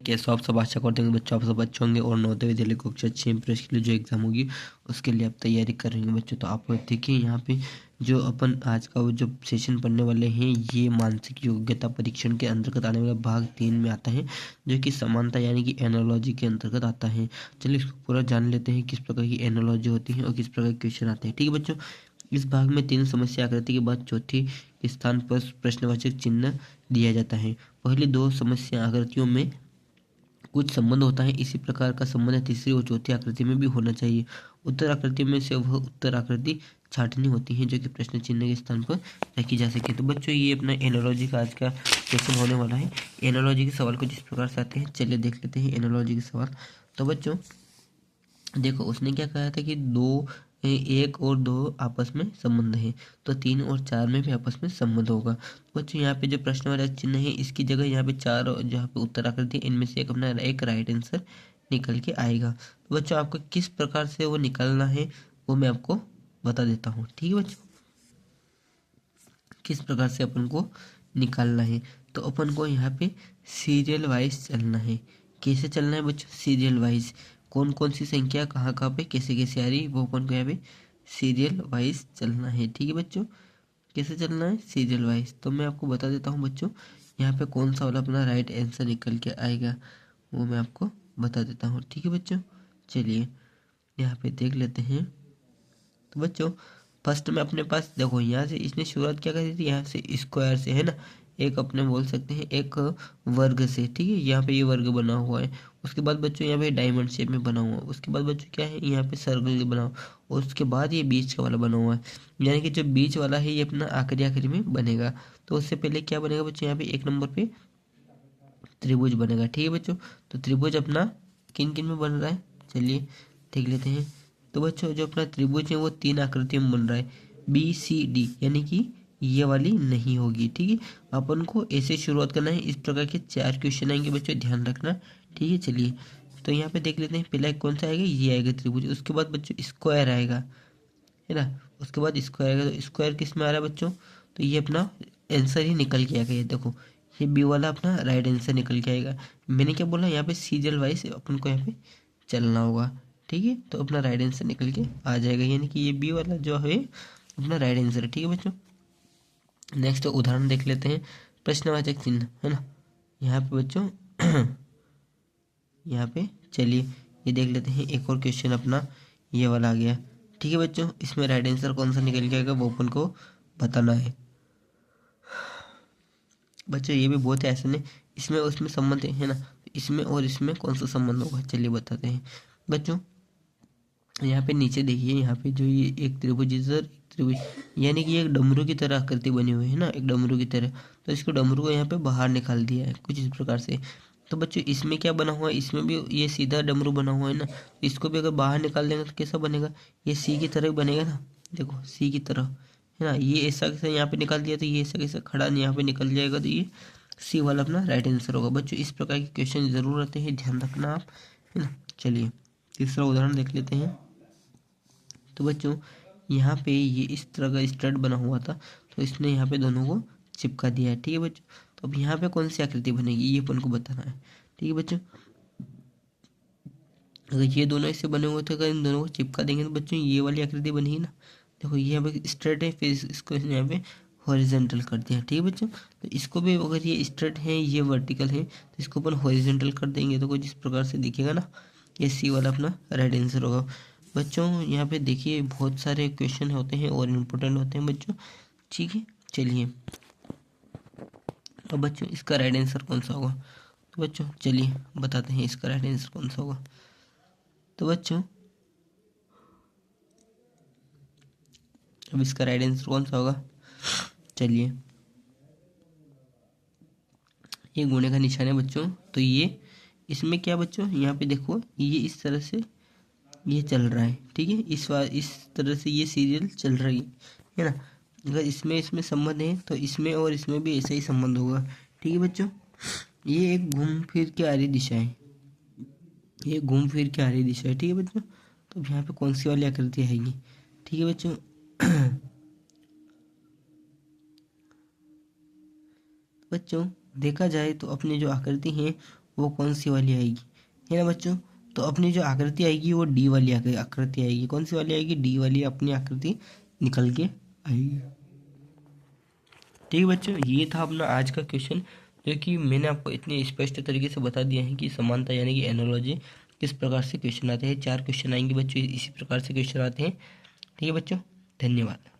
कैसे आप सब आशा करते हैं कि बच्चों आप सब अच्छे होंगे और नवोदय विद्यालय कक्षा 6 प्रवेश के लिए जो एग्ज़ाम होगी उसके लिए आप तैयारी कर रहे हैं बच्चों। तो आप देखिए यहाँ पे जो अपन आज का वो जो सेशन पढ़ने वाले हैं ये मानसिक योग्यता परीक्षण के अंतर्गत आने वाला भाग 3 में आता है, जो कि समानता यानी कि एनालॉजी के अंतर्गत आता है। चलिए इसको पूरा जान लेते हैं किस प्रकार की एनालॉजी होती है और किस प्रकार के क्वेश्चन आते हैं। ठीक है बच्चों, इस भाग में 3 समस्या आकृति के बाद चौथी स्थान पर प्रश्नवाचक चिन्ह दिया जाता है। पहली 2 समस्या आकृतियों में कुछ संबंध होता है, इसी प्रकार का संबंध तीसरी और चौथी आकृति में भी होना चाहिए। उत्तर आकृति में से वह उत्तर आकृति छाटनी होती है जो कि प्रश्न चिन्ह के स्थान पर रखी जा सके। तो बच्चों ये अपना एनालॉजी का आज का सेशन होने वाला है। एनालॉजी के सवाल कुछ इस प्रकार से आते हैं, चलिए देख लेते हैं एनालॉजी के सवाल। तो बच्चों देखो उसने क्या कहा था कि एक और दो आपस में संबंध है, तो 3 और 4 में भी आपस में संबंध होगा। बच्चों यहाँ पे जो प्रश्नवाचक चिन्ह है इसकी जगह यहाँ पे 4 और जहाँ पे उत्तर आकृति है इनमें से एक अपना एक राइट आंसर निकल के आएगा। तो बच्चों आपको किस प्रकार से वो निकालना है वो मैं आपको बता देता हूँ। ठीक है बच्चों, किस प्रकार से अपन को निकालना है, तो अपन को यहाँ पे सीरियल वाइज चलना है। कैसे चलना है बच्चों? सीरियल वाइज, कौन कौन सी संख्या कहाँ कहाँ पे कैसे कैसे आ रही है वो अपन को यहाँ पे सीरियल वाइज चलना है। ठीक है बच्चों, कैसे चलना है? Serial wise. तो मैं आपको बता देता हूँ बच्चों, यहाँ पे कौन सा वाला अपना राइट आंसर निकल के आएगा वो मैं आपको बता देता हूँ। ठीक है बच्चों, चलिए यहाँ पे देख लेते हैं। तो बच्चों फर्स्ट में अपने पास देखो यहाँ से इसने शुरुआत क्या करी थी, यहाँ से स्क्वायर से, है ना, एक अपने बोल सकते हैं एक वर्ग से। ठीक है, यहाँ पे ये वर्ग बना हुआ है। उसके बाद बच्चों यहाँ पे डायमंड शेप में बना हुआ है। उसके बाद बच्चों क्या है, यहाँ पे सर्कल बना हुआ, और उसके बाद ये बीच का वाला बना हुआ है। यानी कि जो बीच वाला है ये अपना आखिरी आखिरी में बनेगा। तो उससे पहले क्या बनेगा बच्चों, यहाँ पे 1 नंबर पे त्रिभुज बनेगा। ठीक है बच्चों, तो त्रिभुज अपना किन किन में बन रहा है चलिए देख लेते हैं। तो बच्चों जो अपना त्रिभुज है वो 3 आकृति में बन रहा है, बी सी डी, यानी कि ये वाली नहीं होगी। ठीक है, अपन को ऐसे शुरुआत करना है। इस प्रकार के 4 क्वेश्चन आएंगे बच्चों, ध्यान रखना। ठीक है, चलिए तो यहाँ पे देख लेते हैं। पहला कौन सा आएगा, ये आएगा त्रिभुज। उसके बाद बच्चों स्क्वायर आएगा, है ना। उसके बाद स्क्वायर आएगा, तो स्क्वायर किस में आ रहा है बच्चों, तो ये अपना आंसर ही निकल के आएगा। ये देखो ये बी वाला अपना राइट आंसर निकल के आएगा। मैंने क्या बोला, यहाँ पे सीरियल वाइज अपन को यहाँ पे चलना होगा। ठीक है, तो अपना राइट आंसर निकल के आ जाएगा, यानी कि ये बी वाला जो है अपना राइट आंसर है। ठीक है बच्चों, नेक्स्ट उदाहरण देख लेते हैं। प्रश्नवाचक चिन्ह, है ना, यहाँ पे बच्चों यहाँ पे चलिए ये देख लेते हैं। एक और क्वेश्चन अपना ये वाला आ गया। ठीक है बच्चों, इसमें राइट आंसर कौन सा निकल के आएगा वो अपन को बताना है। बच्चों ये भी बहुत है, ऐसे नहीं इसमें उसमें संबंध है ना, इसमें और इसमें कौन सा संबंध होगा चलिए बताते हैं। बच्चों यहाँ पे नीचे देखिए, यहाँ पे जो ये एक त्रिभुज इधर एक त्रिभुज, यानी कि एक डमरू की तरह आकृति बनी हुई है ना, एक डमरू की तरह। तो इसको डमरू को यहाँ पे बाहर निकाल दिया है कुछ इस प्रकार से। तो बच्चों इसमें क्या बना हुआ है, इसमें भी ये सीधा डमरू बना हुआ है ना, इसको भी अगर बाहर निकाल देंगे तो कैसा बनेगा, ये सी की तरह बनेगा ना। देखो सी की तरह, है ना, ये ऐसा कैसे यहाँ पे निकाल दिया तो ये ऐसा कैसे खड़ा यहाँ पे निकल जाएगा, तो ये सी वाला अपना राइट आंसर होगा। बच्चों इस प्रकार के क्वेश्चन जरूर आते हैं, ध्यान रखना आप, है ना। चलिए तीसरा उदाहरण देख लेते हैं। तो बच्चों यहाँ पे ये इस तरह का स्टड बना हुआ था, तो इसने यहाँ पे दोनों को चिपका दिया है। ठीक है बच्चों, तो अब यहाँ पे कौन सी आकृति बनेगी ये अपन को बताना है। ठीक है बच्चों, अगर ये दोनों ऐसे बने हुए थे, अगर इन दोनों को चिपका देंगे तो बच्चों ये वाली आकृति बनेगी ना। देखो ये यहाँ पे स्ट्रेट है, फिर इसको इसने यहाँ पे हॉरिजेंटल कर दिया। ठीक है बच्चों, तो इसको भी अगर ये स्ट्रेट है ये वर्टिकल है तो इसको अपन हॉरिजेंटल कर देंगे तो कुछ इस प्रकार से दिखेगा ना, ये सी वाला अपना राइट आंसर होगा। बच्चों यहाँ पे देखिए बहुत सारे क्वेश्चन होते हैं और इम्पोर्टेंट होते हैं बच्चों। ठीक है, चलिए अब बच्चों इसका राइट आंसर कौन सा होगा, तो बच्चों चलिए बताते हैं इसका राइट आंसर कौन सा होगा। तो बच्चों अब इसका राइट आंसर कौन सा होगा, चलिए ये गुणे का निशान है बच्चों। तो ये इसमें क्या बच्चों, यहाँ पे देखो ये इस तरह से ये चल रहा है। ठीक है, इस तरह से ये सीरियल चल रही है ना। अगर इसमें इसमें संबंध है तो इसमें और इसमें भी ऐसा ही संबंध होगा। ठीक है बच्चों, ये एक घूम फिर के आ रही दिशा है, ये घूम फिर के आ रही दिशा है। ठीक है बच्चों, तो यहाँ पे कौन सी वाली आकृति आएगी। ठीक है बच्चों बच्चों देखा जाए तो अपनी जो आकृति है वो कौन सी वाली आएगी, है ना बच्चों। तो अपनी जो आकृति आएगी वो डी वाली आकृति आएगी। कौन सी वाली आएगी, डी वाली अपनी आकृति निकल के आएगी। ठीक है बच्चों, ये था अपना आज का क्वेश्चन, जो कि मैंने आपको इतने स्पष्ट तरीके से बता दिया है कि समानता यानी कि एनोलॉजी किस प्रकार से क्वेश्चन आते हैं। 4 क्वेश्चन आएंगे बच्चों, इसी प्रकार से क्वेश्चन आते हैं। ठीक है बच्चों, धन्यवाद।